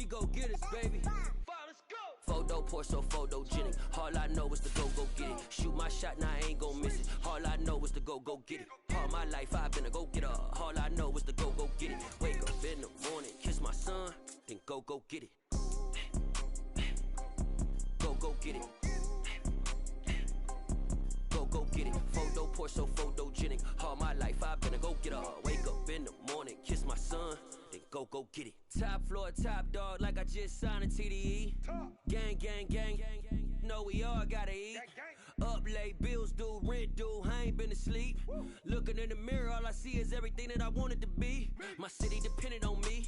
go get us, baby. Let's go. Photo pour so photogenic. All I know is to go get it. Shoot my shot, now I ain't gon' miss it. All I know is to go get it. All my life I've been a go-getter. All I know is to go get it. Wake up in the morning, kiss my son, then go get it. Go get it. Go get it. Photo pour so photogenic. All my life I've been a go-getter. Wake up in the morning, kiss my son, then go get it. Top floor, top dog, like I just signed a TDE. Gang. Know we all gotta eat. Up late, bills due, rent due, I ain't been asleep. Looking in the mirror, all I see is everything that I wanted to be. My city depended on me,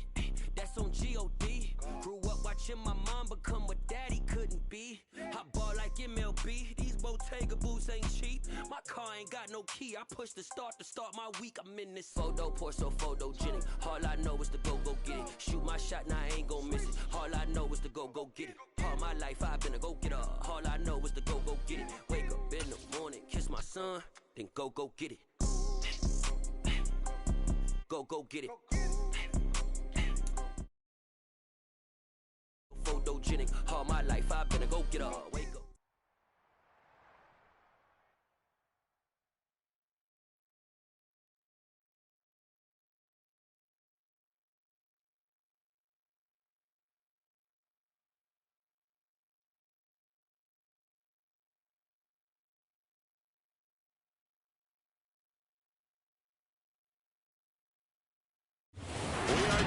that's on G.O.D. Grew up watching my mom become what daddy couldn't be. I ball like MLB, these Bottega boots ain't cheap. My car ain't got no key, I push the start to start my week. I'm in this photo pour so photogenic. All I know is to go get it. Shoot my shot, now I ain't gon' miss it. All I know is to go get it. All my life I've been a go-getter. All I know is to go get it. Wake up in the morning, kiss my son, then go get it. Go get it. Photogenic. All my life I've been a go-getter. Wake up.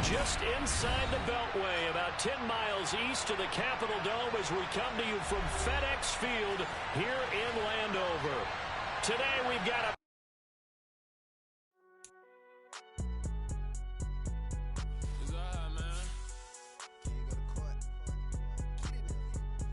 Just inside the Beltway, about 10 miles east of the Capitol Dome as we come to you from FedEx Field here in Landover. Today we've got a...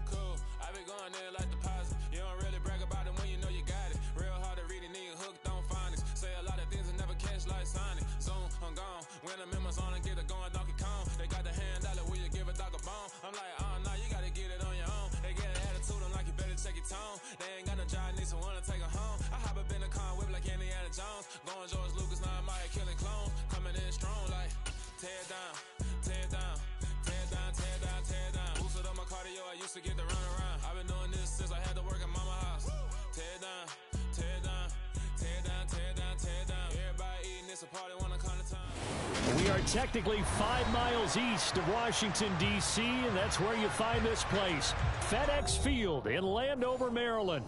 Cool, I be going there like deposit. You don't really brag about it when you know you got it. Real hard to read a nigga hooked on phonics. Say a lot of things and never catch like Sonic. Zoom, I'm gone. When I'm in my zone and get it going Donkey Kong. They got the hand dollar, will you give a dog a bone? I'm like, oh no, you gotta get it on your own. They get an attitude, I'm like, you better check your tone. They ain't got no job, need someone to take her home. I hop up in the car, whip like Indiana Jones. Going George Lucas, now I might killing clones. Coming in strong like, tear down, tear down, tear down, tear down, tear down. Boosted up my cardio, I used to get the run around. I've been doing this since I had to work at mama house. Tear down, tear down, tear down, tear down, tear down. Everybody eating this, a party when I come to time. We are technically 5 miles east of Washington, D.C., and that's where you find this place, FedEx Field in Landover, Maryland.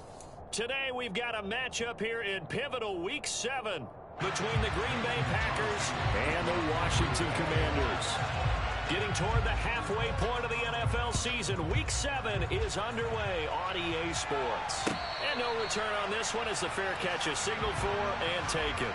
Today we've got a matchup here in pivotal Week 7 between the Green Bay Packers and the Washington Commanders. Getting toward the halfway point of the NFL season, Week 7 is underway on EA Sports. And no return on this one as the fair catch is signaled for and taken.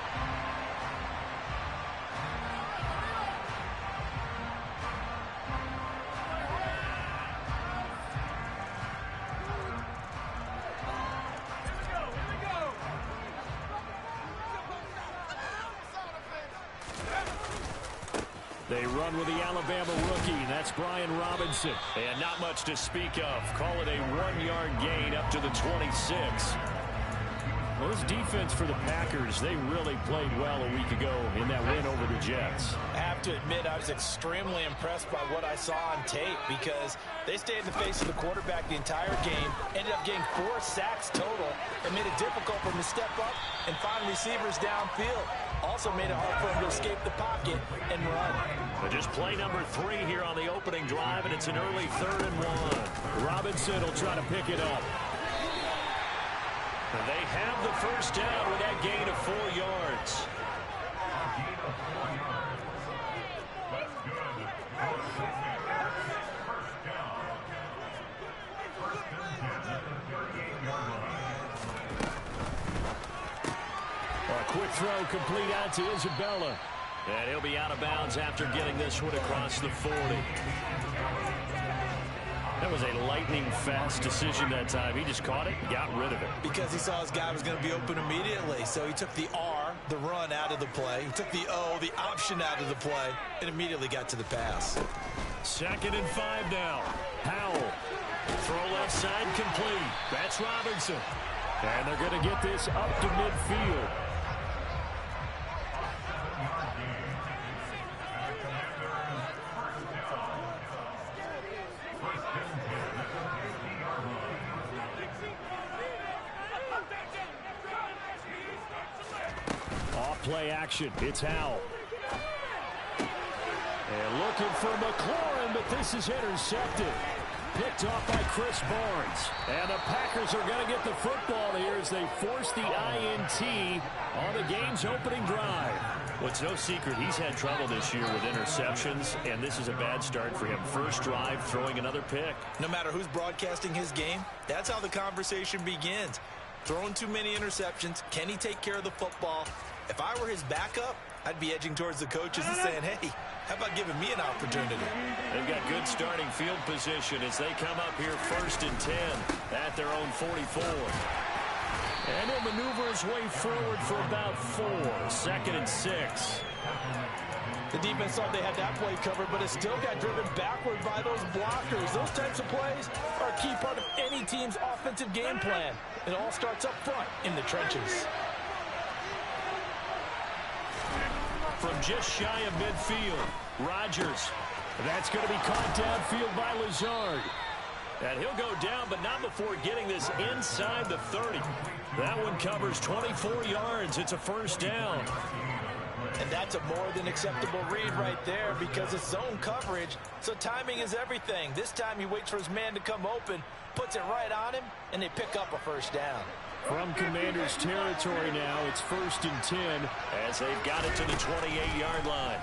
They run with the Alabama rookie. That's Brian Robinson. And not much to speak of. Call it a 1-yard gain up to the 26. Well, this defense for the Packers, they really played well a week ago in that win over the Jets. I have to admit, I was extremely impressed by what I saw on tape because they stayed in the face of the quarterback the entire game, ended up getting 4 sacks total, and made it difficult for him to step up and find receivers downfield. Also made it hard for him to escape the pocket and run. But just play number 3 here on the opening drive, and it's an early 3rd and 1. Robinson will try to pick it up. They have the first down with that gain of 4 yards. A quick throw complete out to Isabella. And he'll be out of bounds after getting this one across the 40. That was a lightning-fast decision that time. He just caught it and got rid of it. Because he saw his guy was going to be open immediately. So he took the R, the run, out of the play. He took the O, the option, out of the play, and immediately got to the pass. 2nd and 5 now. Howell. Throw left side complete. That's Robinson. And they're going to get this up to midfield. play action. It's Howell. And looking for McLaurin, but this is intercepted. Picked off by Chris Barnes. And the Packers are going to get the football here as they force the INT on the game's opening drive. Well, it's no secret he's had trouble this year with interceptions, and this is a bad start for him. First drive, throwing another pick. No matter who's broadcasting his game, that's how the conversation begins. Throwing too many interceptions. Can he take care of the football? If I were his backup, I'd be edging towards the coaches and saying, hey, how about giving me an opportunity? They've got good starting field position as they come up here 1st and 10 at their own 44. And he'll maneuver his way forward for about 4. 2nd and 6. The defense thought they had that play covered, but it still got driven backward by those blockers. Those types of plays are a key part of any team's offensive game plan. It all starts up front in the trenches. From just shy of midfield, Rodgers. That's going to be caught downfield by Lazard. And he'll go down, but not before getting this inside the 30. That one covers 24 yards. It's a first down. And that's a more than acceptable read right there because it's zone coverage, so timing is everything. This time he waits for his man to come open, puts it right on him, and they pick up a first down. From Commanders territory now, it's 1st and 10 as they've got it to the 28-yard line.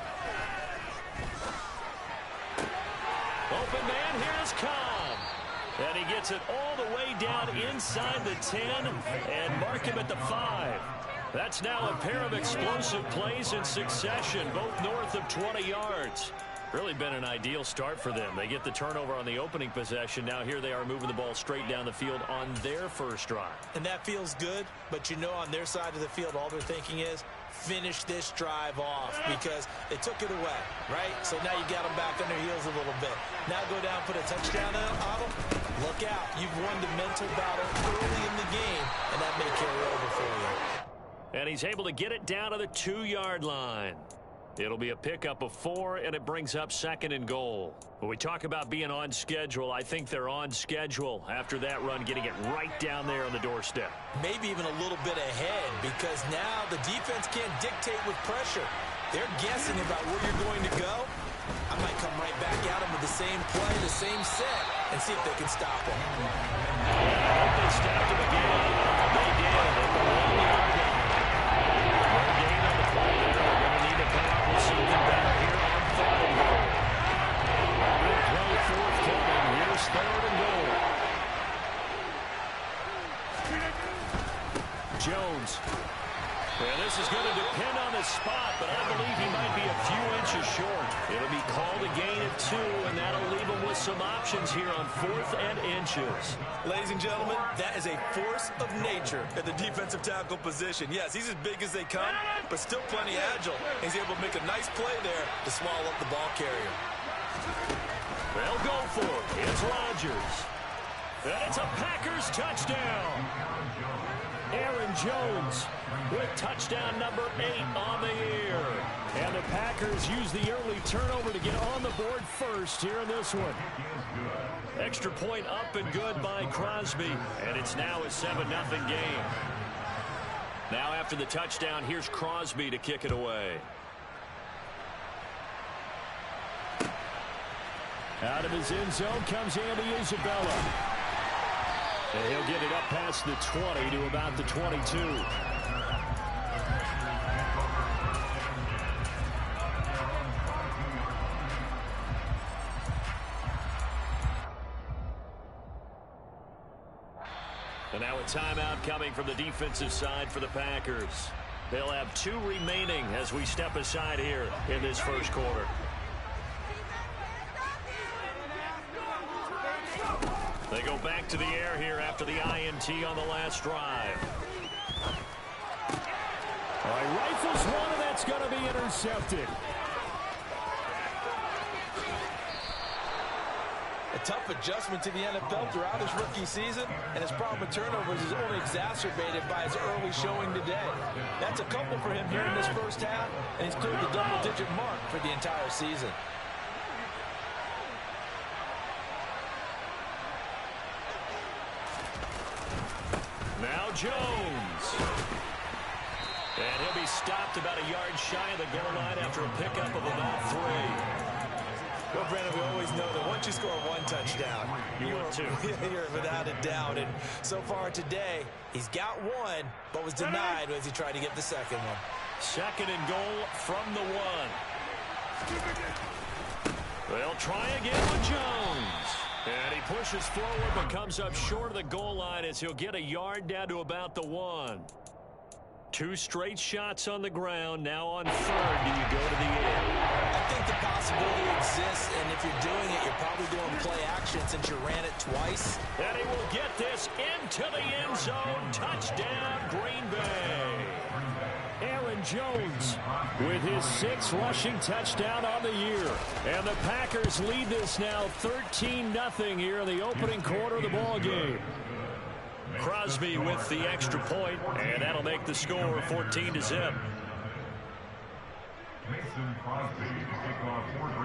Open man, here's Cobb. And he gets it all the way down inside the 10 and mark him at the 5. That's now a pair of explosive plays in succession, both north of 20 yards. Really been an ideal start for them. They get the turnover on the opening possession. Now here they are moving the ball straight down the field on their first drive. And that feels good, but you know on their side of the field all they're thinking is finish this drive off because they took it away, right? So now you got them back on their heels a little bit. Now go down, put a touchdown on them. Look out. You've won the mental battle early in the game, and that may carry over for you. And he's able to get it down to the 2-yard line. It'll be a pickup of 4, and it brings up 2nd and goal. When we talk about being on schedule, I think they're on schedule after that run, getting it right down there on the doorstep. Maybe even a little bit ahead because now the defense can't dictate with pressure. They're guessing about where you're going to go. I might come right back at them with the same play, the same set, and see if they can stop them. I hope they stopped him again. They did. They were on the yard line. No gain on the play there. They're going to need to come up with something better here on 3rd and goal. Good play forthcoming. Here's 3rd and goal. Jones. Well, this is going to depend on the spot, but I believe he might be a few inches short. It'll be called a gain of 2, and that'll leave him with some options here on 4th and inches. Ladies and gentlemen, that is a force of nature at the defensive tackle position. Yes, he's as big as they come, but still plenty agile. He's able to make a nice play there to swallow up the ball carrier. They'll go for it. It's Rodgers. And it's a Packers touchdown. Aaron Jones with touchdown number 8 on the year. And the Packers use the early turnover to get on the board first here in this one. Extra point up and good by Crosby. And it's now a 7-0 game. Now after the touchdown, here's Crosby to kick it away. Out of his end zone comes Andy Isabella. And he'll get it up past the 20 to about the 22. And now a timeout coming from the defensive side for the Packers. They'll have 2 remaining as we step aside here in this first quarter. They go back to the air here after the INT on the last drive. All right, rifles one, and that's going to be intercepted. A tough adjustment to the NFL throughout his rookie season, and his problem with turnovers is only exacerbated by his early showing today. That's a couple for him here in this first half, and he's cleared the double-digit mark for the entire season. Now Jones. And he'll be stopped about a yard shy of the goal line after a pickup of about 3. Well, Brandon, we always know that once you score one touchdown, you're without a doubt. And so far today, he's got one, but was denied as he tried to get the second one. 2nd and goal from the 1. They'll try again with Jones. And he pushes forward but comes up short of the goal line as he'll get a yard down to about the 1. 2 straight shots on the ground. Now on 3rd, do you go to the end? I think the possibility exists, and if you're doing it, you're probably doing play action since you ran it twice. And he will get this into the end zone. Touchdown, Green Bay. Aaron Jones with his 6th rushing touchdown on the year. And the Packers lead this now 13-0 here in the opening quarter of the ball game. Crosby with the extra point, and that'll make the score 14-0.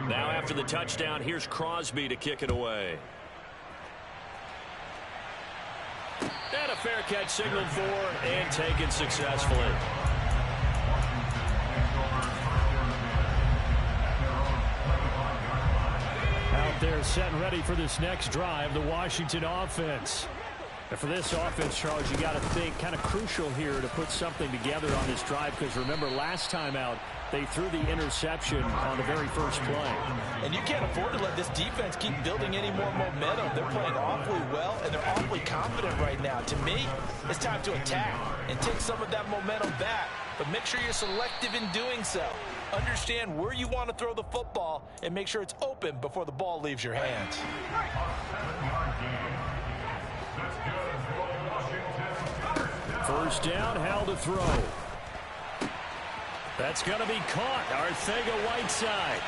Now after the touchdown, here's Crosby to kick it away. And a fair catch signaled for and taken successfully. Out there set and ready for this next drive, the Washington offense. And for this offense, Charles, you got to think kind of crucial here to put something together on this drive, because remember last time out they threw the interception on the very first play. And you can't afford to let this defense keep building any more momentum. They're playing awfully well, and they're awfully confident right now. To me, it's time to attack and take some of that momentum back, but make sure you're selective in doing so. Understand where you want to throw the football and make sure it's open before the ball leaves your hands. First down, how to throw. That's going to be caught. Arcega-Whiteside.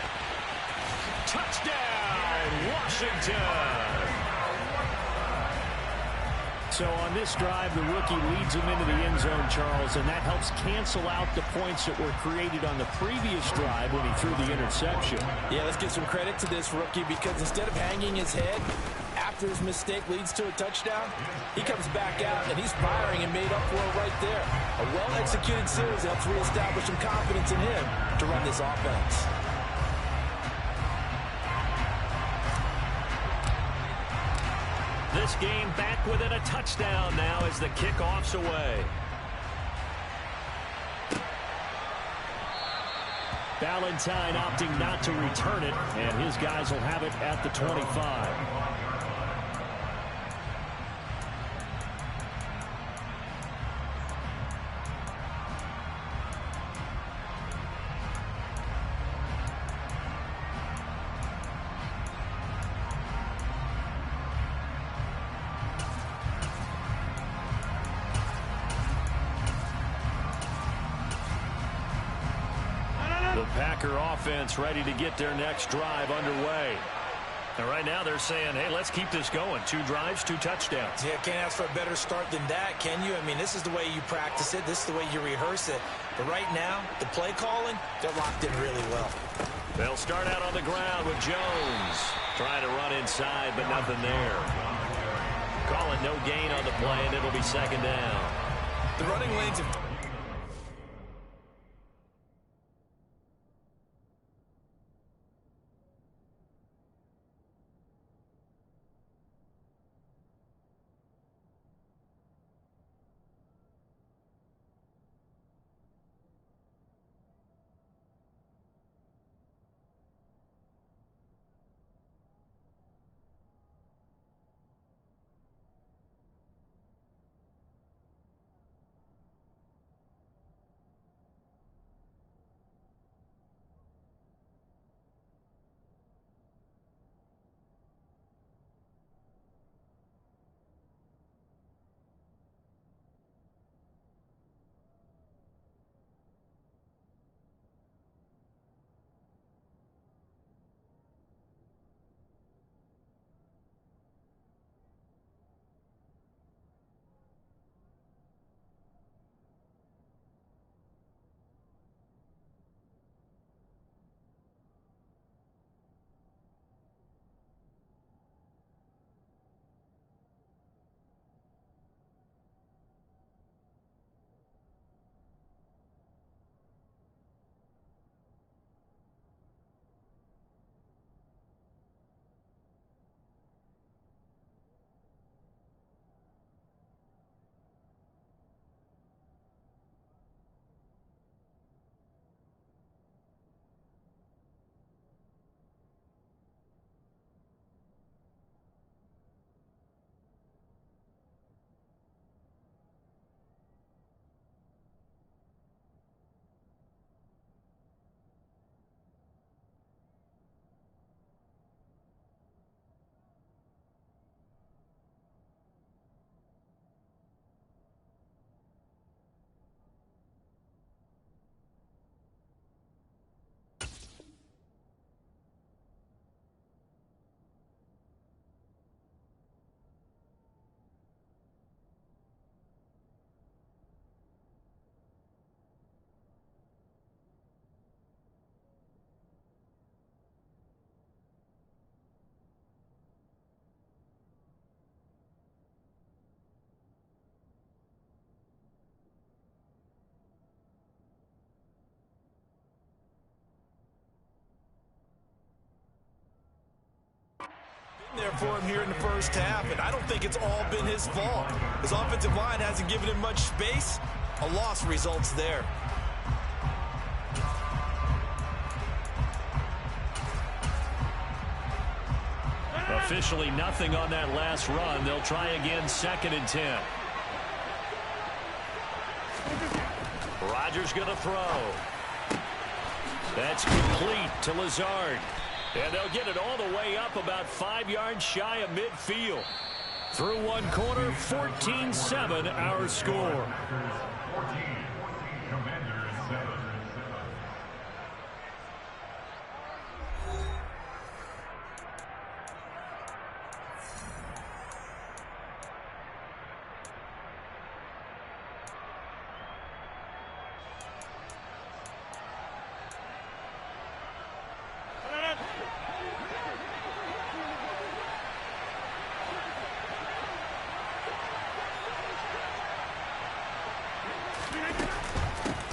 Touchdown, Washington. So on this drive, the rookie leads him into the end zone, Charles, and that helps cancel out the points that were created on the previous drive when he threw the interception. Yeah, let's give some credit to this rookie, because instead of hanging his head after his mistake leads to a touchdown, he comes back out and he's firing and made up for it right there. A well-executed series helps reestablish some confidence in him to run this offense. This game back within a touchdown now as the kickoff's away. Valentine opting not to return it, and his guys will have it at the 25. The Packer offense ready to get their next drive underway. And right now they're saying, hey, let's keep this going. 2 drives, 2 touchdowns. Yeah, can't ask for a better start than that, can you? I mean, this is the way you practice it. This is the way you rehearse it. But right now, the play calling, they're locked in really well. They'll start out on the ground with Jones. Trying to run inside, but nothing there. Calling no gain on the play, and it'll be 2nd down. The running lanes have... there for him here in the first half, and I don't think it's all been his fault. His offensive line hasn't given him much space. A loss results there. Officially nothing on that last run. They'll try again, 2nd and 10. Rodgers going to throw. That's complete to Lazard. And they'll get it all the way up about 5 yards shy of midfield. Through one quarter, 14-7 our score.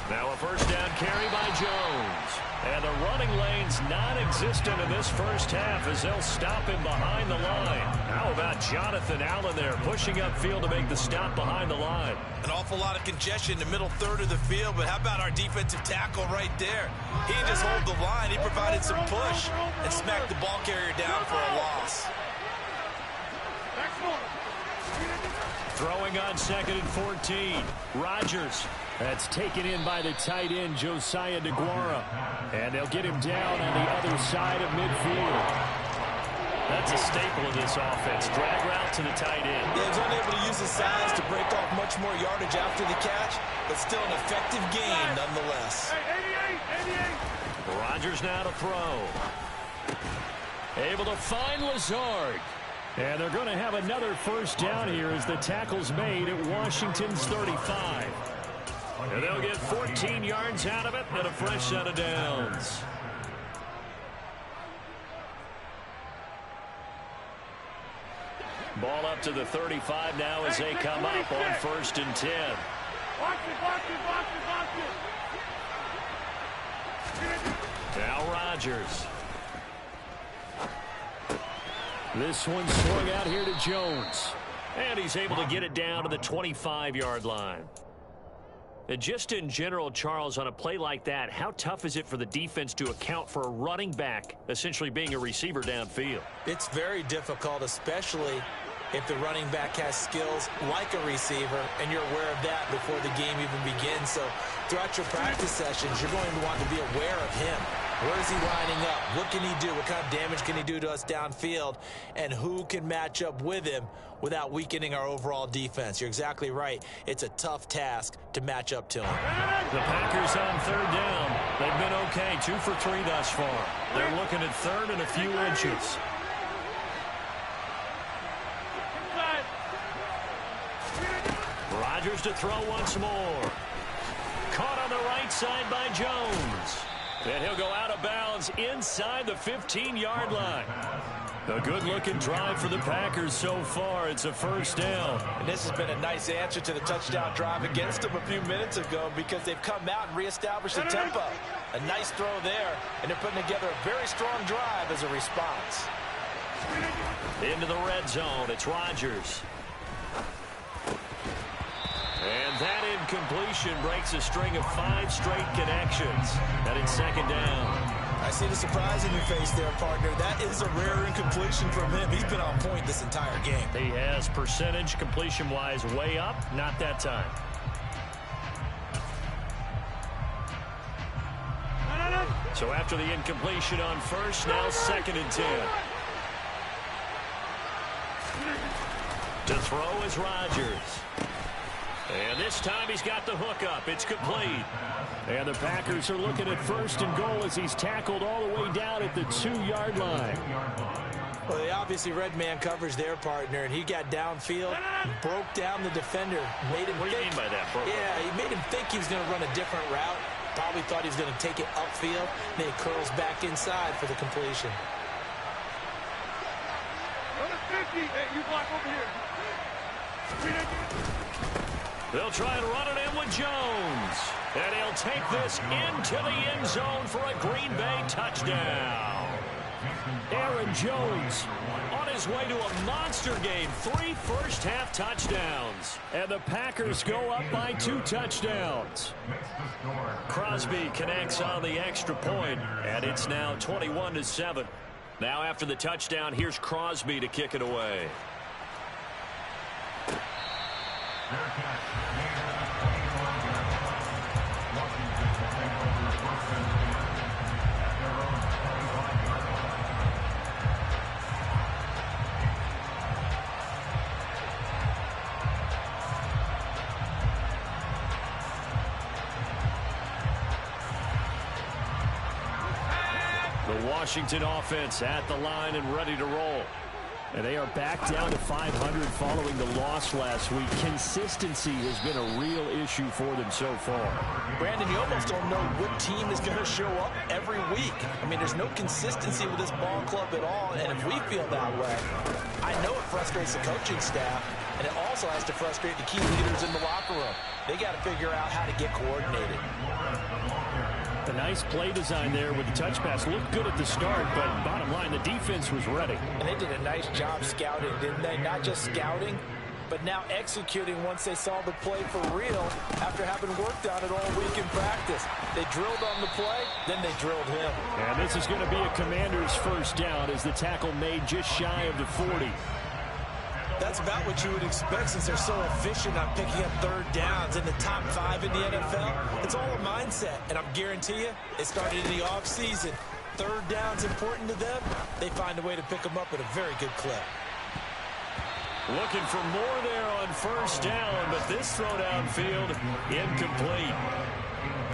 Now a first down carry by Jones. And the running lane's non-existent in this first half as they'll stop him behind the line. How about Jonathan Allen there pushing upfield to make the stop behind the line? An awful lot of congestion in the middle third of the field, but how about our defensive tackle right there? He didn't just hold the line, he provided some push and smacked the ball carrier down for a loss. Throwing on 2nd and 14. Rodgers. That's taken in by the tight end, Josiah DeGuara. And they'll get him down on the other side of midfield. That's a staple of this offense. Drag route to the tight end. Yeah, he's only able to use his size to break off much more yardage after the catch, but still an effective gain nonetheless. Rodgers now to throw. Able to find Lazard. And they're going to have another first down here as the tackle's made at Washington's 35. And they'll get 14 yards out of it and a fresh set of downs. Ball up to the 35 now as they come up on 1st and 10. Now Rodgers. This one swung out here to Jones. And he's able to get it down to the 25-yard line. And just in general, Charles, on a play like that, how tough is it for the defense to account for a running back essentially being a receiver downfield? It's very difficult, especially if the running back has skills like a receiver, and you're aware of that before the game even begins. So throughout your practice sessions, you're going to want to be aware of him. Where is he lining up? What can he do? What kind of damage can he do to us downfield? And who can match up with him without weakening our overall defense? You're exactly right. It's a tough task to match up to him. The Packers on 3rd down. They've been okay, 2 for 3 thus far. They're looking at 3rd and a few inches. Rodgers to throw once more. Caught on the right side by Jones. And he'll go out of bounds inside the 15-yard line. A good-looking drive for the Packers so far. It's a first down. And this has been a nice answer to the touchdown drive against them a few minutes ago because they've come out and reestablished the tempo. A nice throw there, and they're putting together a very strong drive as a response. Into the red zone. It's Rodgers. And that incompletion breaks a string of 5 straight connections. And it's 2nd down. I see the surprise in your face there, partner. That is a rare incompletion from him. He's been on point this entire game. He has percentage completion-wise way up. Not that time. So after the incompletion on first, now 2nd and 10. To throw is Rodgers. And this time he's got the hook up. It's complete. And the Packers are looking at 1st and goal as he's tackled all the way down at the 2-yard line. Well, they obviously red man coverage their partner, and he got downfield, broke down the defender, made him What do you mean by that, bro? Yeah, he made him think he was going to run a different route. Probably thought he was going to take it upfield. Then he curls back inside for the completion. Number 50, hey, you block over here. They'll try and run it in with Jones. And he'll take this into the end zone for a Green Bay touchdown. Aaron Jones on his way to a monster game. 3 first-half touchdowns. And the Packers go up by 2 touchdowns. Crosby connects on the extra point, and it's now 21-7. Now after the touchdown, here's Crosby to kick it away. The Washington offense at the line and ready to roll. And they are back down to 500 following the loss last week. Consistency has been a real issue for them so far. Brandon, you almost don't know what team is going to show up every week. I mean, there's no consistency with this ball club at all, and if we feel that way, I know it frustrates the coaching staff, and it also has to frustrate the key leaders in the locker room. They got to figure out how to get coordinated. A nice play design there with the touch pass. Looked good at the start, but bottom line, the defense was ready. And they did a nice job scouting, didn't they? Not just scouting, but now executing once they saw the play for real after having worked on it all week in practice. They drilled on the play, then they drilled him. And this is going to be a Commander's first down as the tackle made just shy of the 40. That's about what you would expect since they're so efficient on picking up third downs in the top 5 in the NFL. It's all a mindset, and I'm guarantee you, it started in the offseason. Third down's important to them. They find a way to pick them up at a very good clip. Looking for more there on first down, but this throw downfield incomplete.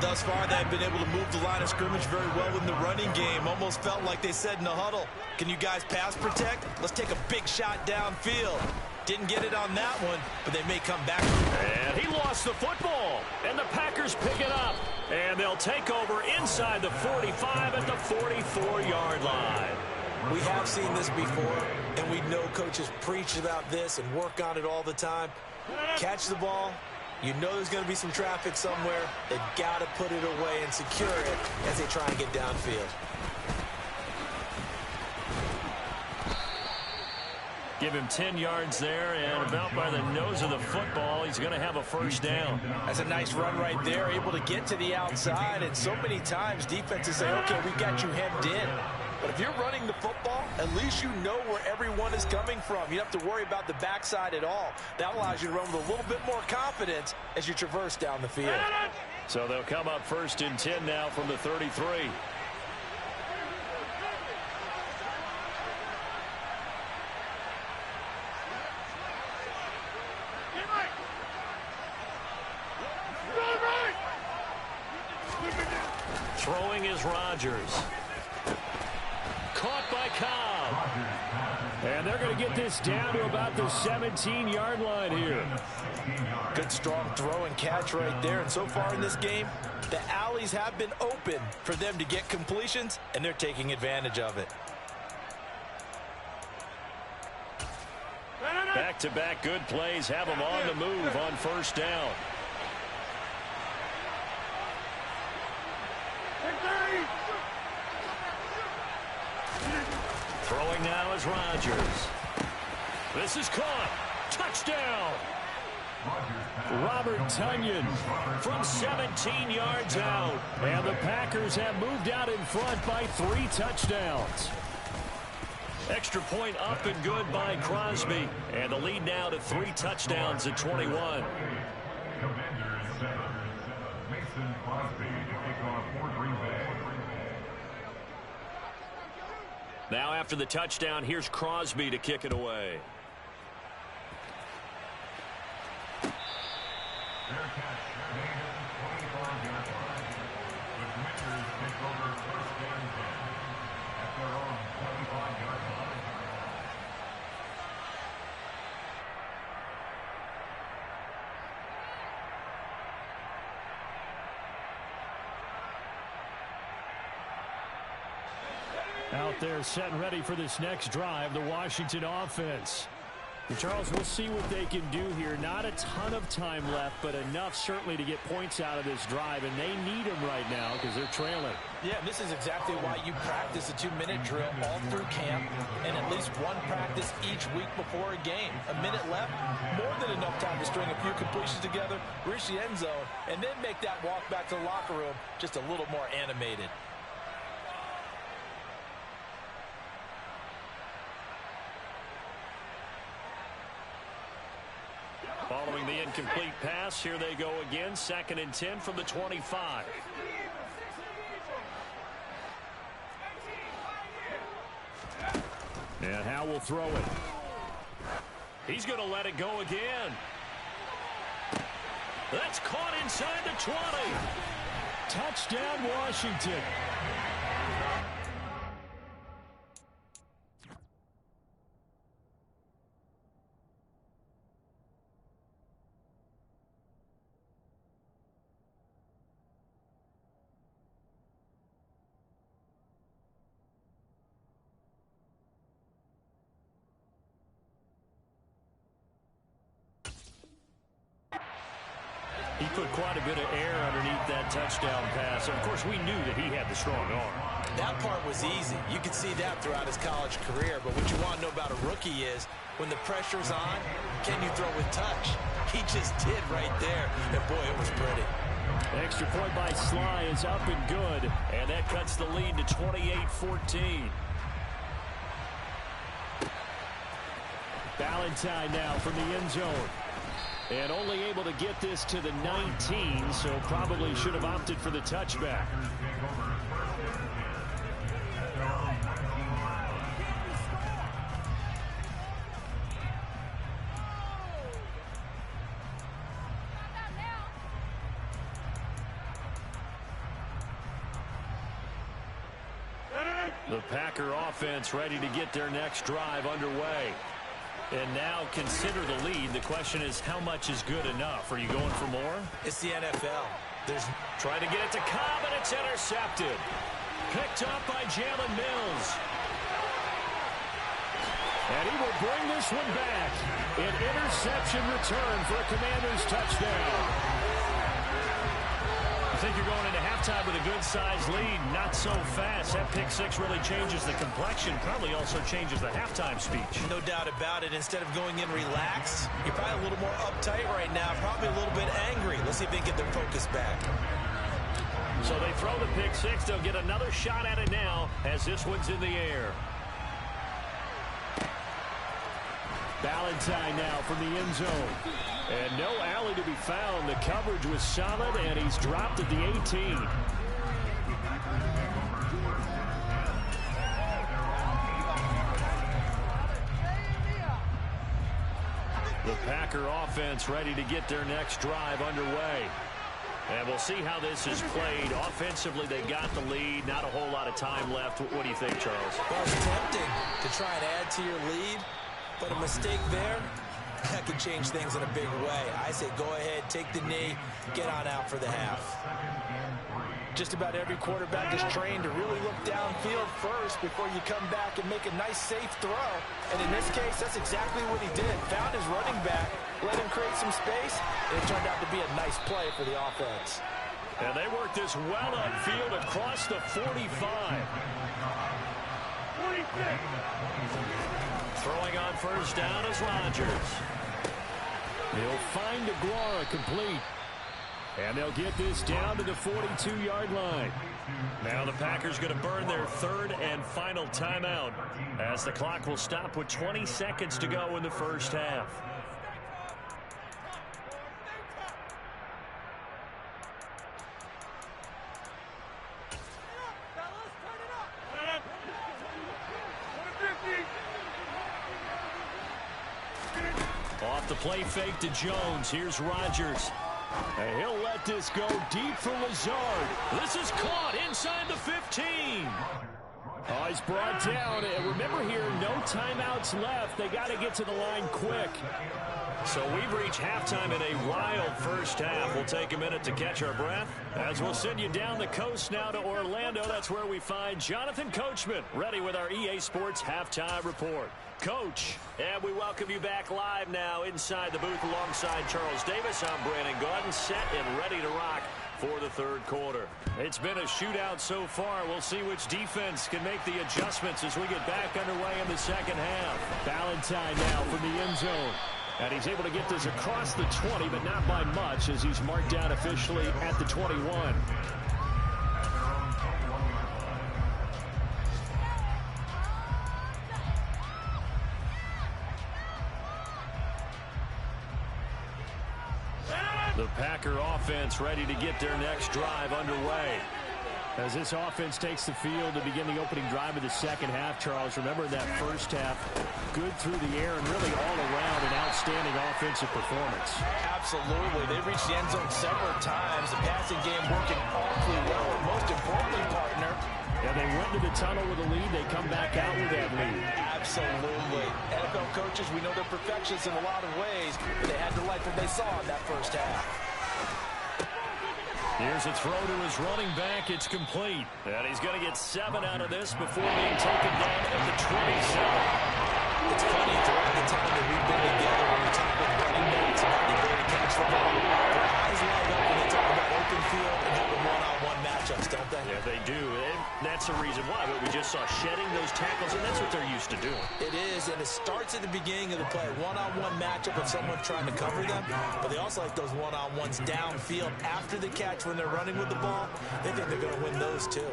Thus far, they've been able to move the line of scrimmage very well in the running game. Almost felt like they said in the huddle, can you guys pass protect? Let's take a big shot downfield. Didn't get it on that one, but they may come back. And he lost the football, and the Packers pick it up. And they'll take over inside the 45 at the 44-yard line. We have seen this before, and we know coaches preach about this and work on it all the time. Catch the ball. You know there's going to be some traffic somewhere. They've got to put it away and secure it as they try and get downfield. Give him 10 yards there, and about by the nose of the football, he's going to have a first down. That's a nice run right there, able to get to the outside, and so many times defenses say, okay, we got you hemmed in. But if you're running the football, at least you know where everyone is coming from. You don't have to worry about the backside at all. That allows you to run with a little bit more confidence as you traverse down the field. So they'll come up 1st and 10 now from the 33. Throwing is Rodgers. Caught by Cobb. And they're going to get this down to about the 17-yard line here. Good strong throw and catch right there. And so far in this game, the alleys have been open for them to get completions, and they're taking advantage of it. Back-to-back good plays have them on the move on first down. Throwing now is Rodgers. This is caught. Touchdown. Robert Tonyan from 17 yards out. And the Packers have moved out in front by 3 touchdowns. Extra point up and good by Crosby. And the lead now to 3 touchdowns at 21. Now after the touchdown, here's Crosby to kick it away. Out there set and ready for this next drive, the Washington offense. And Charles, we'll see what they can do here. Not a ton of time left, but enough certainly to get points out of this drive, and they need them right now because they're trailing. Yeah, this is exactly why you practice a 2-minute drill all through camp and at least one practice each week before a game. A minute left, more than enough time to string a few completions together, reach the end zone, and then make that walk back to the locker room just a little more animated. Following the incomplete pass, here they go again. 2nd and 10 from the 25. And Howe will throw it. He's going to let it go again. That's caught inside the 20. Touchdown, Washington. He put quite a bit of air underneath that touchdown pass. Of course, we knew that he had the strong arm. That part was easy. You could see that throughout his college career. But what you want to know about a rookie is when the pressure's on, can you throw with touch? He just did right there. And, boy, it was pretty. Extra point by Sly is up and good. And that cuts the lead to 28-14. Valentine now from the end zone. And only able to get this to the 19, so probably should have opted for the touchback. The Packer offense ready to get their next drive underway. And now consider the lead. The question is, how much is good enough? Are you going for more? It's the NFL. There's trying to get it to Cobb, and it's intercepted. Picked up by Jalen Mills. And he will bring this one back. An interception return for a Commanders touchdown. I think you're going into halftime with a good-sized lead. Not so fast. That pick six really changes the complexion. Probably also changes the halftime speech. No doubt about it. Instead of going in relaxed, you're probably a little more uptight right now. Probably a little bit angry. Let's see if they can get their focus back. So they throw the pick six. They'll get another shot at it now as this one's in the air. Valentine now from the end zone. And no alley to be found. The coverage was solid, and he's dropped at the 18. The Packer offense ready to get their next drive underway. And we'll see how this is played. Offensively, they got the lead. Not a whole lot of time left. What do you think, Charles? Well, it's tempting to try and add to your lead, but a mistake there, that could change things in a big way. I say go ahead, take the knee, get on out for the half. Just about every quarterback is trained to really look downfield first before you come back and make a nice, safe throw. And in this case, that's exactly what he did. Found his running back, let him create some space, and it turned out to be a nice play for the offense. And they worked this well upfield across the 45. 46. Throwing on first down is Rodgers. He'll find Aguara complete. And they'll get this down to the 42-yard line. Now the Packers going to burn their third and final timeout as the clock will stop with 20 seconds to go in the first half. Off the play fake to Jones. Here's Rodgers. And he'll let this go deep for Lazard. This is caught inside the 15. Oh, is brought down. And remember here, no timeouts left. They got to get to the line quick. So we've reached halftime in a wild first half. We'll take a minute to catch our breath as we'll send you down the coast now to Orlando. That's where we find Jonathan Coachman ready with our EA Sports Halftime Report. Coach, and we welcome you back live now inside the booth alongside Charles Davis. I'm Brandon Gordon, set and ready to rock for the third quarter. It's been a shootout so far. We'll see which defense can make the adjustments as we get back underway in the second half. Valentine now from the end zone. And he's able to get this across the 20, but not by much as he's marked down officially at the 21. The Packer offense ready to get their next drive underway. As this offense takes the field to begin the opening drive of the second half, Charles, remember that first half, good through the air and really all around an outstanding offensive performance. Absolutely. They reached the end zone several times. The passing game working awfully well. And most importantly, partner, yeah, they went to the tunnel with a lead. They come back out with that lead. Absolutely. NFL coaches, we know they're perfectionists in a lot of ways, but they had to like what they saw in that first half. Here's a throw to his running back. It's complete. And he's going to get 7 out of this before being taken down at the 27. It's funny, throughout the time that we've been together, when we talk about running backs, about the ability to catch the ball, their eyes light up when they talk about open field and having one-on-one matchups, don't they? Yeah, they do. And that's the reason why. But we just saw shedding those tackles, and that's what they're used to doing. It is, and it starts at the beginning of the play. One-on-one matchup with someone trying to cover them, but they also like those one-on-ones downfield after the catch when they're running with the ball. They think they're going to win those, too.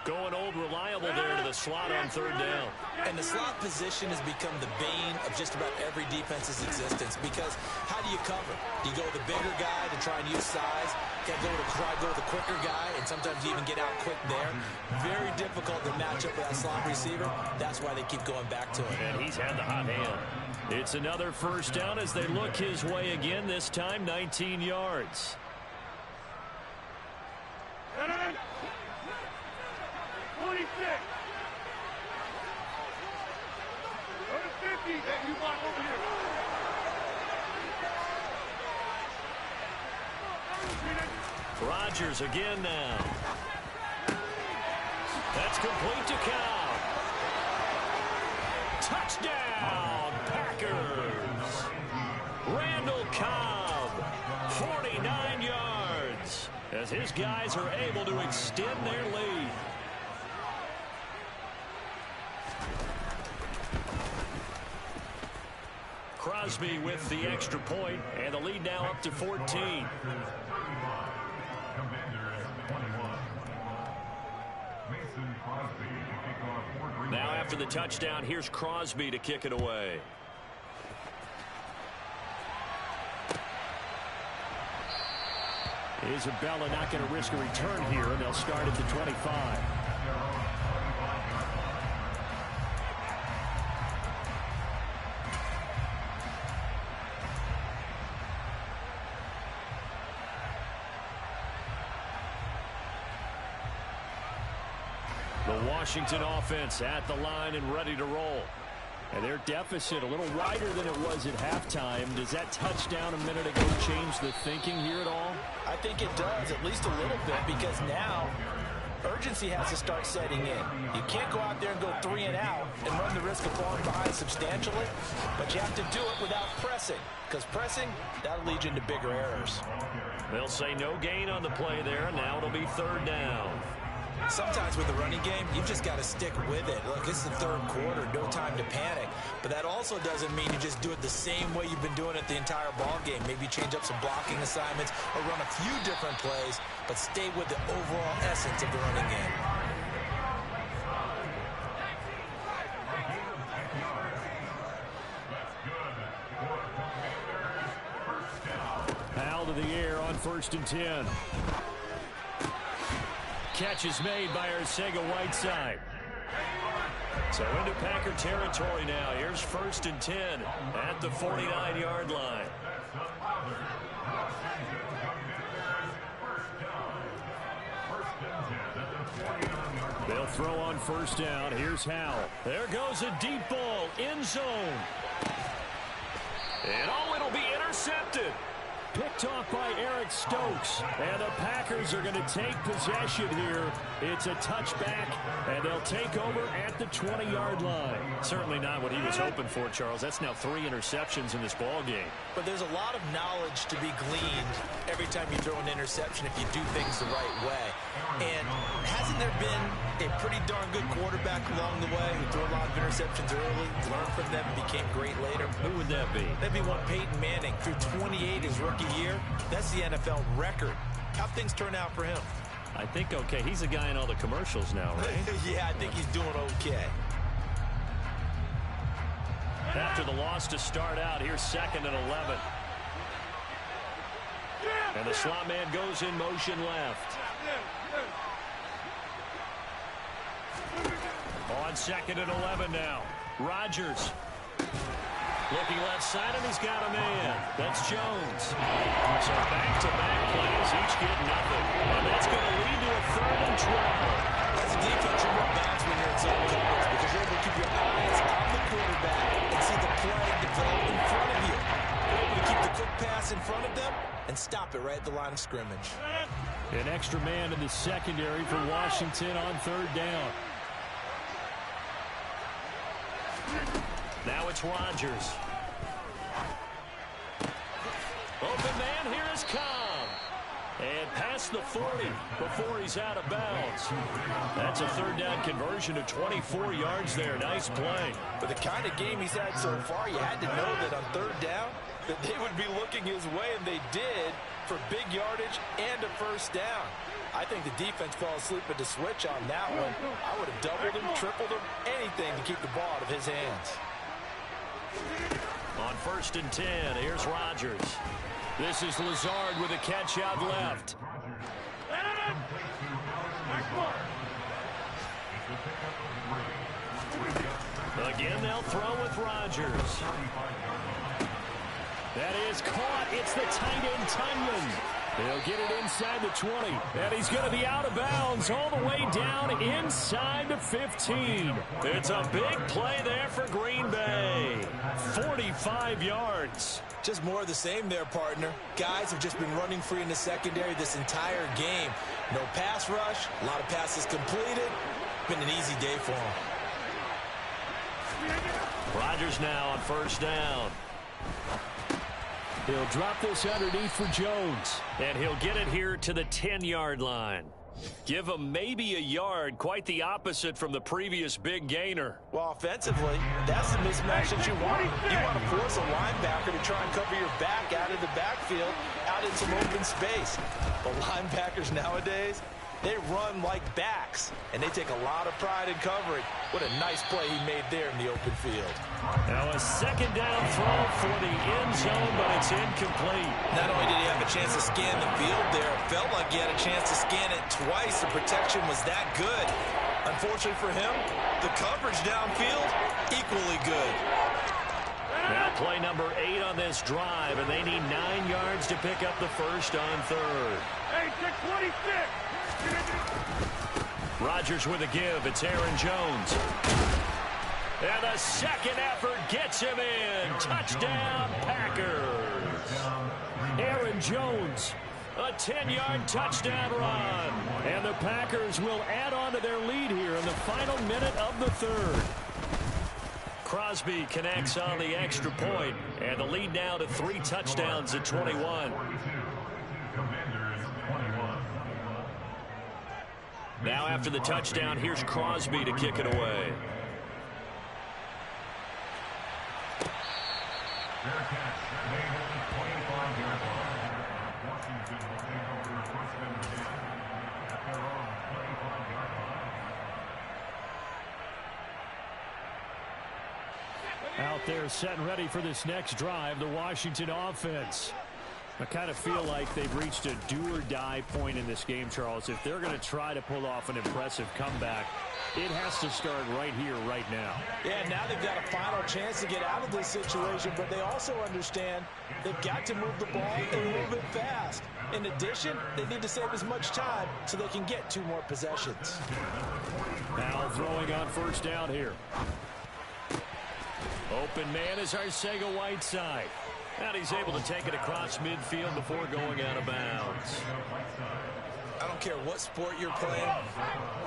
Going old reliable there to the slot on third down. And the slot position has become the bane of just about every defense's existence because how do you cover? Do you go with the bigger guy to try and use size? Can you go with the quicker guy and sometimes you even get out quick there? Very difficult to match up with that slot receiver. That's why they keep going back to him. And he's had the hot hand. It's another first down as they look his way again, this time 19 yards. 26. Go to 50. Hey, you block over here. Rodgers again now. That's complete to Cobb. Touchdown, Packers. Randall Cobb, 49 yards, as his guys are able to extend their lead. Crosby with the extra point, and the lead now up to 14. Now after the touchdown, here's Crosby to kick it away. Isabella not going to risk a return here, and they'll start at the 25. The Washington offense at the line and ready to roll. And their deficit a little wider than it was at halftime. Does that touchdown a minute ago change the thinking here at all? I think it does, at least a little bit, because now urgency has to start setting in. You can't go out there and go 3 and out and run the risk of falling behind substantially, but you have to do it without pressing, because pressing, that'll lead you into bigger errors. They'll say no gain on the play there, and now it'll be third down. Sometimes with the running game, you've just got to stick with it. Look, it's the third quarter, no time to panic. But that also doesn't mean you just do it the same way you've been doing it the entire ball game. Maybe change up some blocking assignments or run a few different plays, but stay with the overall essence of the running game. Out of the air on 1st and 10. Catch is made by Arcega-Whiteside. So into Packer territory now. Here's 1st and 10 at the 49-yard line. They'll throw on first down. Here's Howell. There goes a deep ball. End zone. And it'll be intercepted. Picked off by Eric Stokes. And the Packers are going to take possession here. It's a touchback, and they'll take over at the 20-yard line. Certainly not what he was hoping for, Charles. That's now 3 interceptions in this ball game. But there's a lot of knowledge to be gleaned every time you throw an interception if you do things the right way. And hasn't there been a pretty darn good quarterback along the way who threw a lot of interceptions early, learned from them, and became great later? Who would that be? That'd be one Peyton Manning. Threw 28 his rookie year. That's the NFL record. How'd things turn out for him? I think okay. He's a guy in all the commercials now, right? Yeah, I think he's doing okay. After the loss to start out, here's 2nd and 11. And the slot man goes in motion left. On 2nd and 11 now. Rodgers. Looking left side, and he's got a man. That's Jones. So back-to-back plays, each get nothing. And that's going to lead to a 3rd and 12. As a defense, you're more balanced when you're in zone coverage because you're able to keep your eyes on the quarterback and see the play develop in front of you. You're able to keep the quick pass in front of them and stop it right at the line of scrimmage. An extra man in the secondary for Washington on 3rd down. Now it's Rodgers. Open man, here is Cobb. And past the 40 before he's out of bounds. That's a 3rd down conversion to 24 yards there. Nice play. But the kind of game he's had so far, you had to know that on 3rd down, that they would be looking his way, and they did, for big yardage and a 1st down. I think the defense fell asleep at the switch on that one. I would have doubled him, tripled him, anything to keep the ball out of his hands. On 1st and 10, here's Rodgers. This is Lazard with a catch out left. Again, they'll throw with Rodgers. That is caught. It's the tight end, Tunyon. He'll get it inside the 20. And he's going to be out of bounds all the way down inside the 15. It's a big play there for Green Bay. 45 yards. Just more of the same there, partner. Guys have just been running free in the secondary this entire game. No pass rush, a lot of passes completed. Been an easy day for them. Rodgers now on 1st down. He'll drop this underneath for Jones. And he'll get it here to the 10-yard line. Give him maybe a yard, quite the opposite from the previous big gainer. Well, offensively, that's the mismatch that you want. You want to force a linebacker to try and cover your back out of the backfield, out in some open space. But linebackers nowadays, they run like backs, and they take a lot of pride in covering. What a nice play he made there in the open field. Now a 2nd down throw for the end zone, but it's incomplete. Not only did he have a chance to scan the field there, it felt like he had a chance to scan it twice. The protection was that good. Unfortunately for him, the coverage downfield, equally good. Now play number 8 on this drive, and they need 9 yards to pick up the first on 3rd. Hey, 626. Rodgers with a give. It's Aaron Jones. And the second effort gets him in. Touchdown, Packers. Aaron Jones, a 10-yard touchdown run. And the Packers will add on to their lead here in the final minute of the 3rd. Crosby connects on the extra point, and the lead now to 3 touchdowns at 21. Now after the touchdown, here's Crosby to kick it away. Out there set and ready for this next drive, the Washington offense. I kind of feel like they've reached a do-or-die point in this game, Charles. If they're going to try to pull off an impressive comeback, it has to start right here, right now. Yeah, now they've got a final chance to get out of this situation, but they also understand they've got to move the ball and move it fast. In addition, they need to save as much time so they can get 2 more possessions. throwing on first down here. Open man is Arcega-Whiteside. And he's able to take it across midfield before going out of bounds. I don't care what sport you're playing.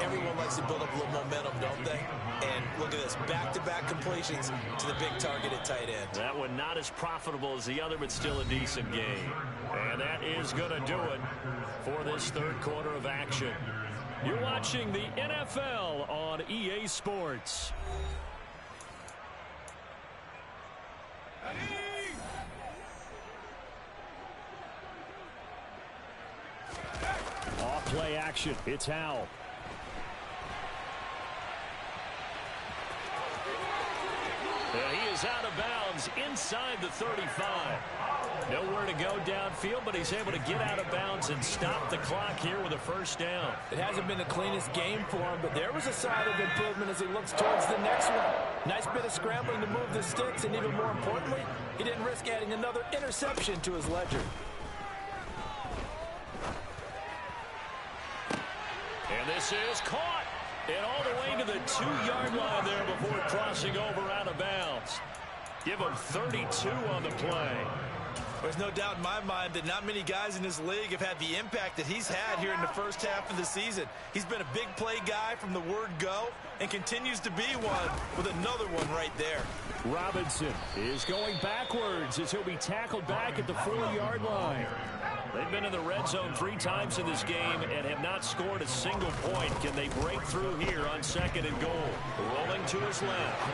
Everyone likes to build up a little momentum, don't they? And look at this, back-to-back completions to the big targeted tight end. That one not as profitable as the other, but still a decent game. And that is going to do it for this third quarter of action. You're watching the NFL on EA Sports. Off play action. It's Howell. And he is out of bounds inside the 35. Nowhere to go downfield, but he's able to get out of bounds and stop the clock here with a first down. It hasn't been the cleanest game for him, but there was a sign of improvement as he looks towards the next one. Nice bit of scrambling to move the sticks, and even more importantly, he didn't risk adding another interception to his ledger. And this is caught. And all the way to the 2-yard line there before crossing over out of bounds. Give him 32 on the play. There's no doubt in my mind that not many guys in this league have had the impact that he's had here in the first half of the season. He's been a big play guy from the word go and continues to be one with another one right there. Robinson is going backwards as he'll be tackled back at the 4-yard line. They've been in the red zone 3 times in this game and have not scored a single point. Can they break through here on 2nd and goal? Rolling to his left.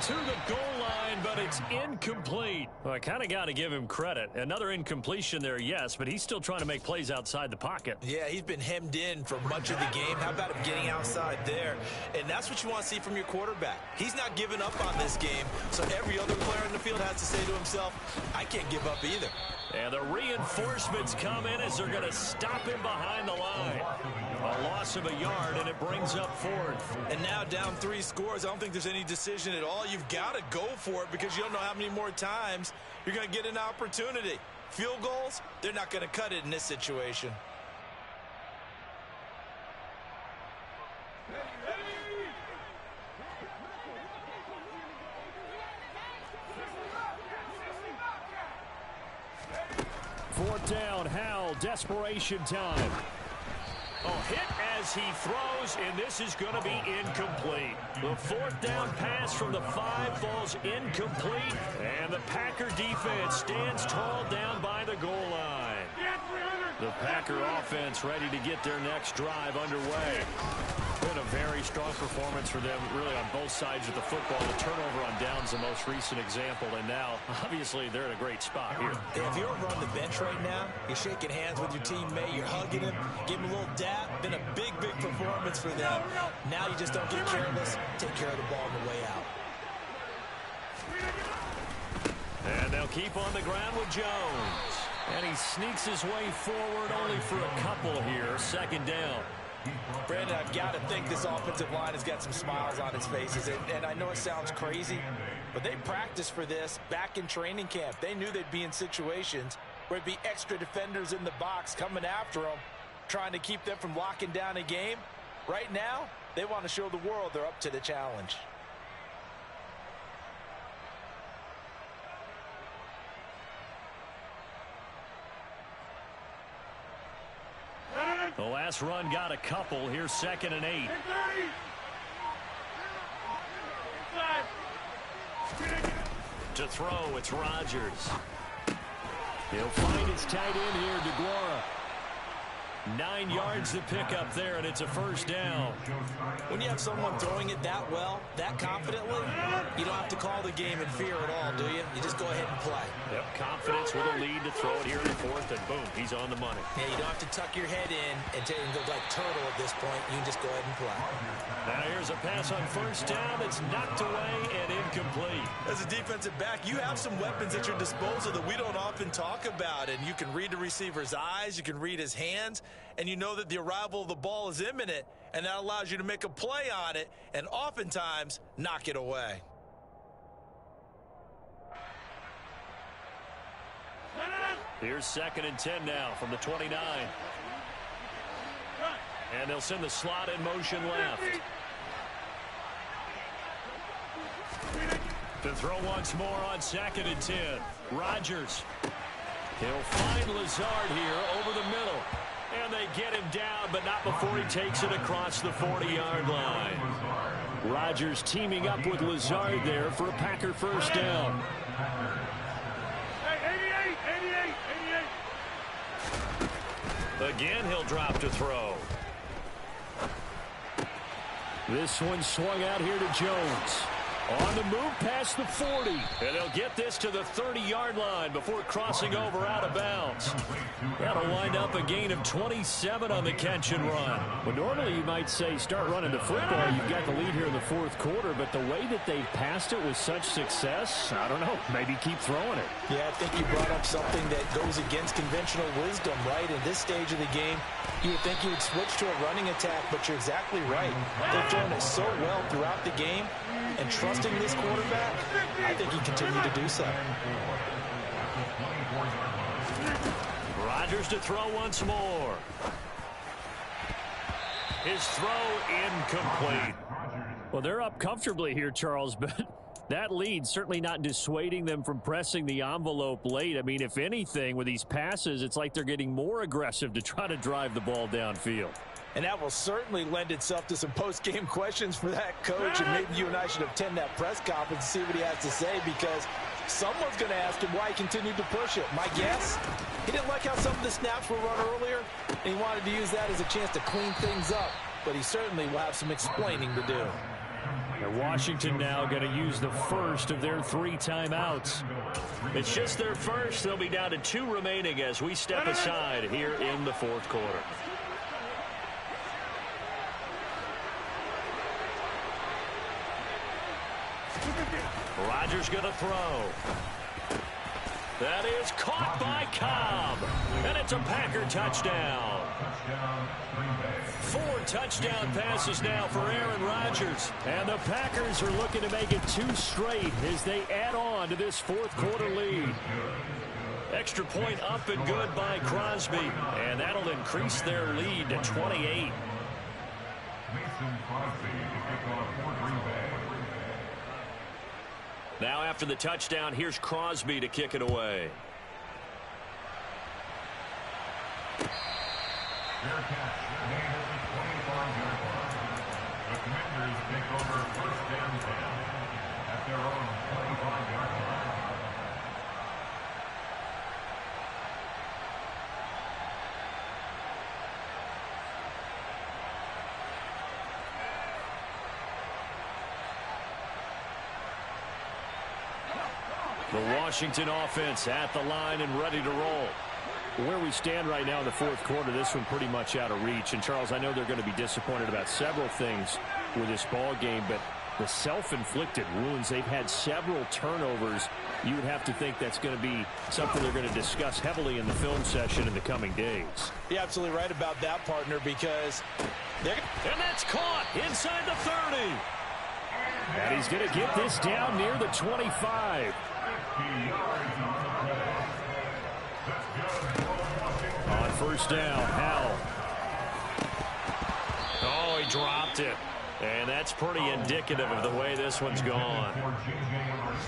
To the goal line, but it's incomplete. Well, I kind of got to give him credit. Another incompletion there, yes, but he's still trying to make plays outside the pocket. Yeah, he's been hemmed in for much of the game. How about him getting outside there? And that's what you want to see from your quarterback. He's not giving up on this game, so every other player in the field has to say to himself, I can't give up either. And the reinforcements come in as they're going to stop him behind the line. A loss of a yard, and it brings up 4th. And now down 3 scores. I don't think there's any decision at all. You've got to go for it because you don't know how many more times you're going to get an opportunity. Field goals, they're not going to cut it in this situation. Fourth down, Howell, desperation time. Hit as he throws, and this is going to be incomplete. The 4th down pass from the 5 falls incomplete, and the Packer defense stands tall down by the goal line. The Packer offense ready to get their next drive underway. Been a very strong performance for them, really, on both sides of the football. The turnover on downs the most recent example, and now, obviously, they're in a great spot here. Yeah, if you're over on the bench right now, you're shaking hands with your teammate, you're hugging him, give him a little dap. Been a big, big performance for them. Now you just don't get careless. Take care of the ball on the way out. And they'll keep on the ground with Jones. And he sneaks his way forward only for a couple here. 2nd down. Brandon, I've got to think this offensive line has got some smiles on its faces. And I know it sounds crazy, but they practiced for this back in training camp. They knew they'd be in situations where it'd be extra defenders in the box coming after them, trying to keep them from locking down a game. Right now, they want to show the world they're up to the challenge. The last run got a couple. Here's 2nd and 8. To throw, it's Rodgers. He'll find his tight end here, DeGuara. 9 yards to pick up there, and it's a first down. When you have someone throwing it that well, that confidently, you don't have to call the game in fear at all, do you? You just go ahead and play. Yep, confidence with a lead to throw it here in the 4th, and boom, he's on the money. Yeah, you don't have to tuck your head in and go like turtle at this point. You can just go ahead and play. Now here's a pass on first down that's knocked away and incomplete. As a defensive back, you have some weapons at your disposal that we don't often talk about, and you can read the receiver's eyes, you can read his hands, and you know that the arrival of the ball is imminent, and that allows you to make a play on it and oftentimes knock it away. Here's 2nd and 10 now from the 29. And they'll send the slot in motion left. To throw once more on 2nd and 10. Rodgers. He'll find Lazard here over the middle. And they get him down, but not before he takes it across the 40-yard line. Rodgers teaming up with Lazard there for a Packer first down. Hey, 88. Again, he'll drop to throw. This one swung out here to Jones. On the move past the 40. And they'll get this to the 30-yard line before crossing over out of bounds. That'll wind up a gain of 27 on the catch and run. Well, normally you might say start running the football. You've got the lead here in the 4th quarter, but the way that they've passed it with such success, I don't know, maybe keep throwing it. Yeah, I think you brought up something that goes against conventional wisdom, right? In this stage of the game, you would think you would switch to a running attack, but you're exactly right. They've thrown it so well throughout the game, and trusting this quarterback, I think he continued to do so. Rodgers to throw once more. His throw incomplete. Well, they're up comfortably here, Charles, but that lead certainly not dissuading them from pressing the envelope late. I mean, if anything, with these passes, it's like they're getting more aggressive to try to drive the ball downfield. And that will certainly lend itself to some post-game questions for that coach. And maybe you and I should attend that press conference and see what he has to say, because someone's going to ask him why he continued to push it. My guess, he didn't like how some of the snaps were run earlier, and he wanted to use that as a chance to clean things up. But he certainly will have some explaining to do. And Washington now going to use the first of their 3 timeouts. It's just their first. They'll be down to 2 remaining as we step aside here in the 4th quarter. Rodgers going to throw. That is caught by Cobb. And it's a Packer touchdown. 4 touchdown passes now for Aaron Rodgers. And the Packers are looking to make it 2 straight as they add on to this 4th quarter lead. Extra point up and good by Crosby. And that'll increase their lead to 28. Now after the touchdown, here's Crosby to kick it away. Fair catch. Made at the 25-yard line. The Commanders take over 1st and 10 at their own 25-yard line. The Washington offense at the line and ready to roll. Where we stand right now in the 4th quarter, this one pretty much out of reach. And, Charles, I know they're going to be disappointed about several things with this ball game, but the self-inflicted wounds, they've had several turnovers. You would have to think that's going to be something they're going to discuss heavily in the film session in the coming days. You're absolutely right about that, partner, because they're... And that's caught inside the 30. And he's going to get this down near the 25. On 1st down, Howell. Oh, he dropped it. And that's pretty indicative of the way this one's gone.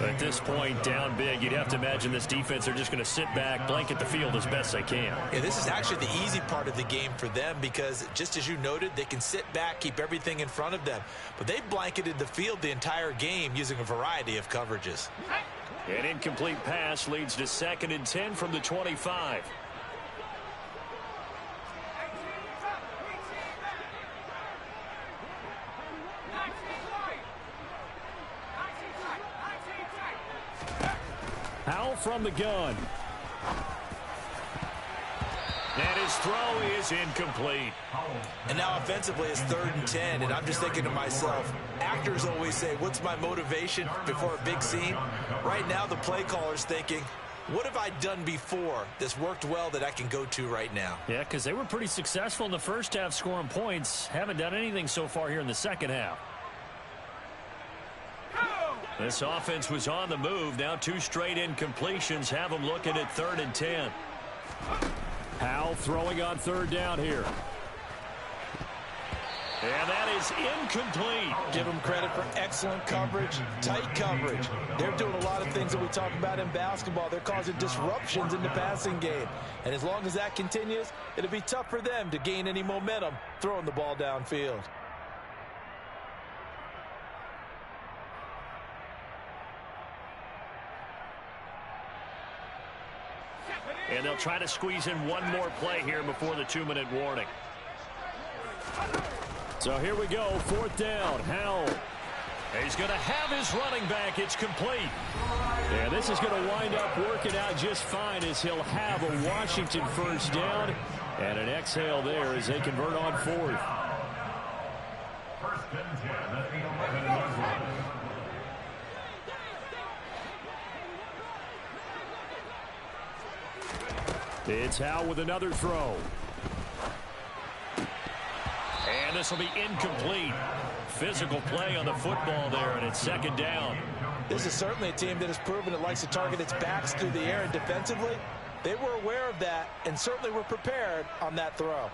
At this point, down big, you'd have to imagine this defense, they're just going to sit back, blanket the field as best they can. Yeah, this is actually the easy part of the game for them because, just as you noted, they can sit back, keep everything in front of them. But they blanketed the field the entire game using a variety of coverages. An incomplete pass leads to 2nd and 10 from the 25. Howell from the gun. And his throw is incomplete. And now offensively it's 3rd and 10, and I'm just thinking to myself, actors always say, what's my motivation before a big scene? Right now the play caller's thinking, what have I done before that's worked well that I can go to right now? Yeah, because they were pretty successful in the first half scoring points. Haven't done anything so far here in the second half. This offense was on the move. Now 2 straight incompletions have them looking at 3rd and 10. Howell throwing on 3rd down here. And that is incomplete. Give them credit for excellent coverage, tight coverage. They're doing a lot of things that we talk about in basketball. They're causing disruptions in the passing game. And as long as that continues, it'll be tough for them to gain any momentum throwing the ball downfield. And they'll try to squeeze in one more play here before the 2-minute warning. So here we go, 4th down. Howell. He's going to have his running back. It's complete. And this is going to wind up working out just fine as he'll have a Washington 1st down. And an exhale there as they convert on 4th. 1st and 10 at the 11-yard line. It's Howell with another throw. And this will be incomplete. Physical play on the football there, and it's 2nd down. This is certainly a team that has proven it likes to target its backs through the air, and defensively, they were aware of that and certainly were prepared on that throw.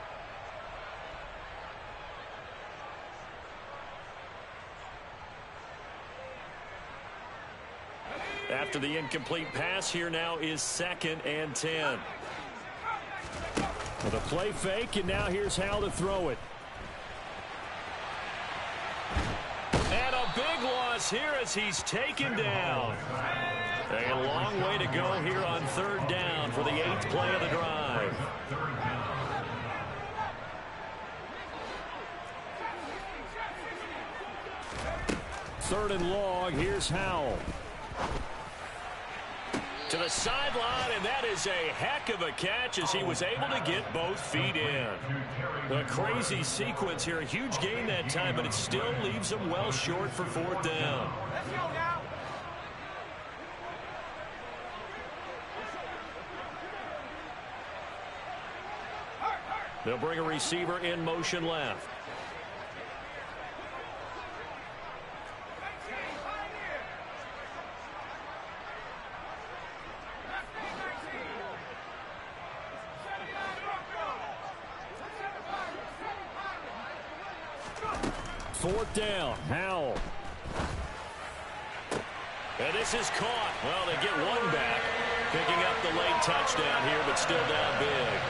After the incomplete pass, here now is 2nd and 10. With a play fake, and now here's Howell to throw it. And a big loss here as he's taken down. A long way to go here on 3rd down for the 8th play of the drive. 3rd and long, here's Howell. To the sideline, and that is a heck of a catch as he was able to get both feet in. A crazy sequence here. A huge gain that time, but it still leaves him well short for 4th down. They'll bring a receiver in motion left. Fourth down, Howell. And this is caught. Well, they get one back. Picking up the late touchdown here, but still down big.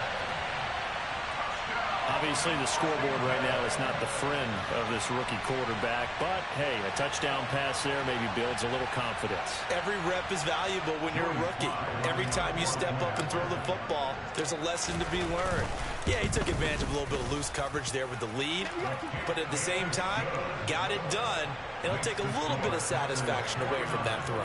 Obviously, the scoreboard right now is not the friend of this rookie quarterback. But, hey, a touchdown pass there maybe builds a little confidence. Every rep is valuable when you're a rookie. Every time you step up and throw the football, there's a lesson to be learned. Yeah, he took advantage of a little bit of loose coverage there with the lead. But at the same time, got it done. And it'll take a little bit of satisfaction away from that throw.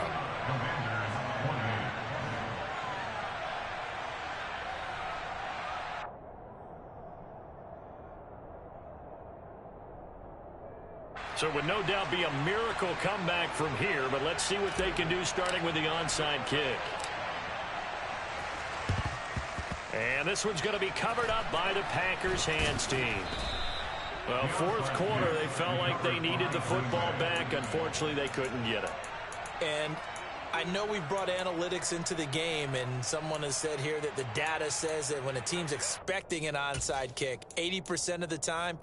So it would no doubt be a miracle comeback from here, but let's see what they can do starting with the onside kick. And this one's going to be covered up by the Packers hands team. Well, fourth quarter, they felt like they needed the football back. Unfortunately, they couldn't get it. And I know we brought analytics into the game, and someone has said here that the data says that when a team's expecting an onside kick, 80% of the time,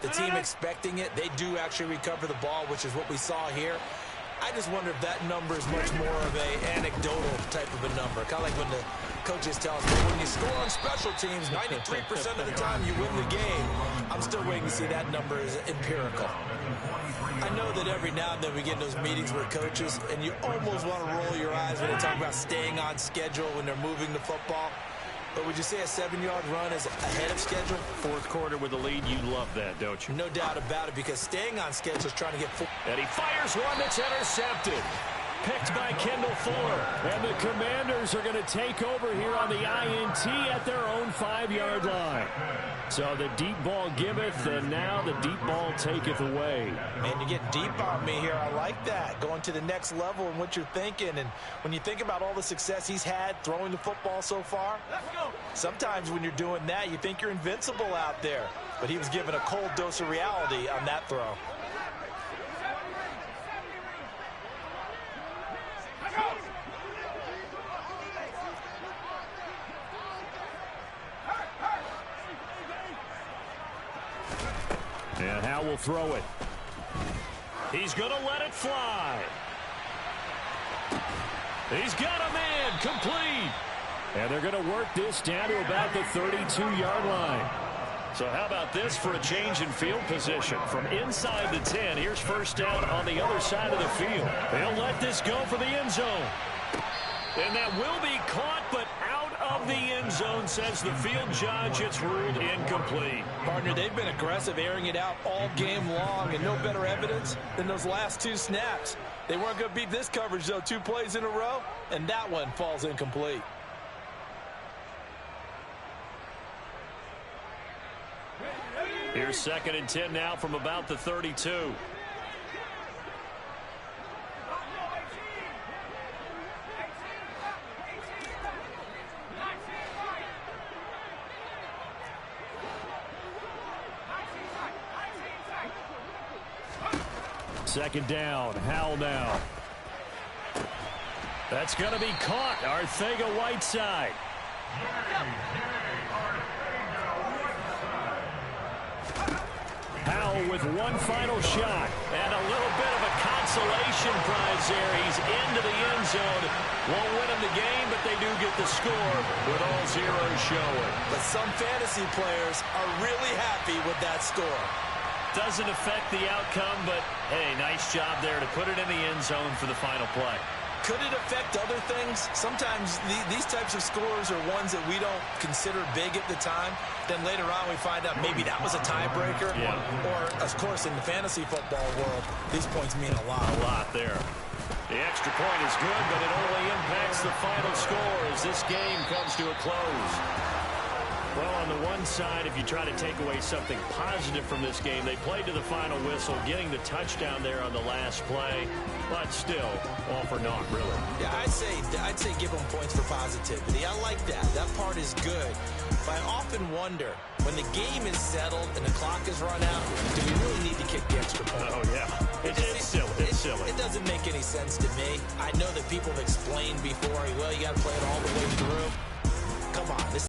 the team expecting it, they do actually recover the ball, which is what we saw here. I just wonder if that number is much more of a anecdotal type of a number. Kind of like when the coaches tell us, when you score on special teams, 93% of the time you win the game. I'm still waiting to see that number is empirical. I know that every now and then we get in those meetings where coaches, and you almost want to roll your eyes when they talk about staying on schedule when they're moving the football. But would you say a 7-yard run is ahead of schedule? Fourth quarter with the lead, you love that, don't you? No doubt about it, because staying on schedule is trying to get full. And he fires one that's intercepted. Picked by Kendall Fuller. And the Commanders are going to take over here on the INT at their own 5-yard line. So the deep ball giveth, and now the deep ball taketh away. Man, you're getting deep on me here. I like that. Going to the next level and what you're thinking. And when you think about all the success he's had throwing the football so far, sometimes when you're doing that, you think you're invincible out there. But he was given a cold dose of reality on that throw. And Howell will throw it. He's going to let it fly. He's got a man, complete. And they're going to work this down to about the 32-yard line. So how about this for a change in field position? From inside the 10, here's first down on the other side of the field. They'll let this go for the end zone. And that will be caught, but out of the end zone, says the field judge. It's ruled incomplete. Partner, they've been aggressive, airing it out all game long, and no better evidence than those last two snaps. They weren't going to beat this coverage, though, 2 plays in a row, and that one falls incomplete. Here's 2nd and 10 now from about the 32. Second down, Howell now. That's going to be caught. Arcega-Whiteside. Howell with one final shot. And a little bit of a consolation prize there. He's into the end zone. Won't win him the game, but they do get the score with all zeros showing. But some fantasy players are really happy with that score. Doesn't affect the outcome, but, hey, nice job there to put it in the end zone for the final play. Could it affect other things? Sometimes these types of scores are ones that we don't consider big at the time. Then later on we find out maybe that was a tiebreaker. Yeah. Or, of course, in the fantasy football world, these points mean a lot. A lot there. The extra point is good, but it only impacts the final score as this game comes to a close. Well, on the one side, if you try to take away something positive from this game, they played to the final whistle, getting the touchdown there on the last play, but still, all for naught, really. Yeah, I'd say give them points for positivity. I like that. That part is good. But I often wonder, when the game is settled and the clock is run out, do we really need to kick the extra point? Oh, yeah. It's silly. It's silly. It doesn't make any sense to me. I know that people have explained before, well, you got to play it all the way through. Come on, this